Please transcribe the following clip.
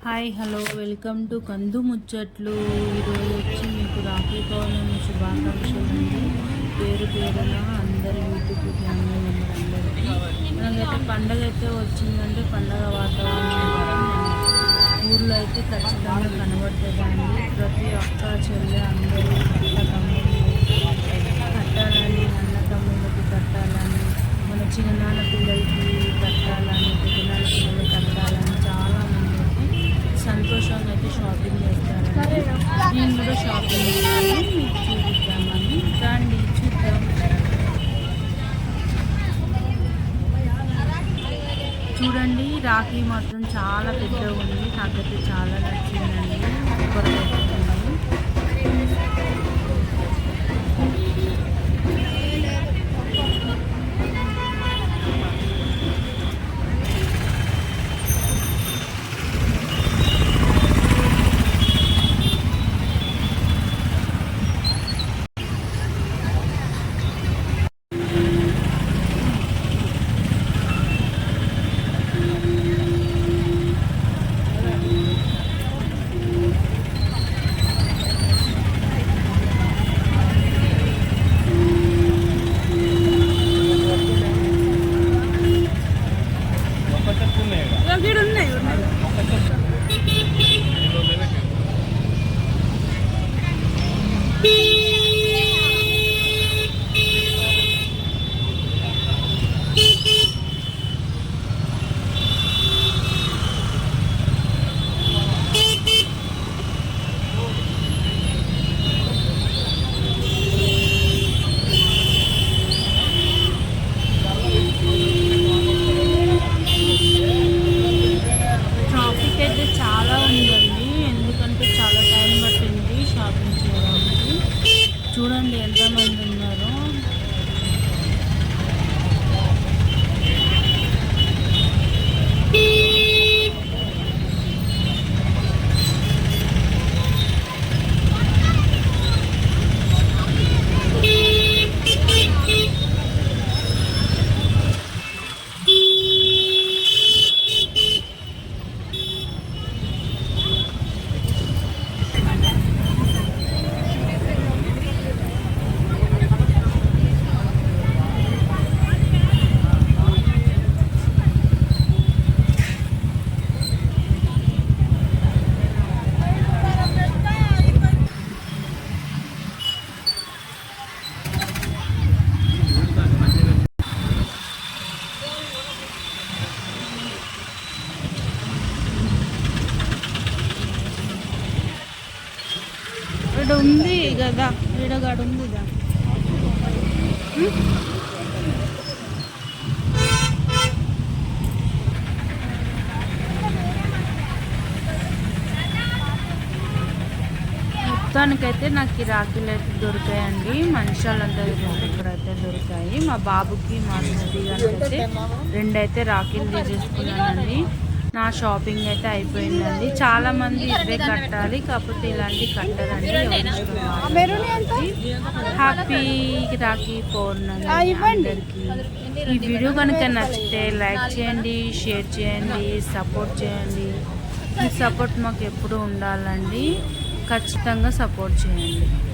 Hi hello welcome to కందు ముచ్చట్లు. ఈరోజు వచ్చి మీకు రాఖీ పౌర్ణమి శుభాకాంక్షలు అండి. పేరు పేరున అందరు యూట్యూబ్ ఫ్యామిలీ మెంబర్ అందరికీ మనకైతే పండగ అయితే వచ్చిందంటే పండగ వాతావరణం ఊర్లో అయితే ఖచ్చితంగా కనబడుతుందండి. ప్రతి ఒక్క చెల్లె అందరూ అక్క తమ్ముళ్ళు కట్టాలని, అన్న తమ్ముళ్ళకి కట్టాలని, మన చిన్ననాన్న పిల్లలకి కట్టాలని, పెద్దనాన్న పిల్లలకి కట్టాలని చాలా సంతోషంగా అయితే షాపింగ్ చేస్తారండి. నేను కూడా షాపింగ్ చేయాలి, మీకు చూపిద్దామని రండి చూద్దాం. చూడండి రాఖీ మాత్రం చాలా పెద్దగా ఉంది, నాకైతే చాలా నచ్చిందండి. చూడండి ఎంతమంది ఉన్నారో. ఇక్కడ ఉంది కదా, ఈడగాడు ఉంది కదా. మొత్తానికైతే నాకు ఈ రాఖీలు అయితే దొరికాయండి. మనుషులంతా ఇక్కడైతే దొరికాయి. మా బాబుకి మా స్మృతి గారికి రెండైతే రాఖీలు తీసేసుకున్నానండి. నా షాపింగ్ అయితే అయిపోయిందండి. చాలా మంది ఇవే కట్టాలి, కాకపోతే ఇలాంటివి కట్టరండి. హ్యాపీ రాఖీ పౌర్ణమి అందరికీ. ఈ వీడియో కనుక నచ్చితే లైక్ చేయండి, షేర్ చేయండి, సపోర్ట్ చేయండి. ఈ సపోర్ట్ మాకు ఎప్పుడు ఉండాలండి. ఖచ్చితంగా సపోర్ట్ చేయండి.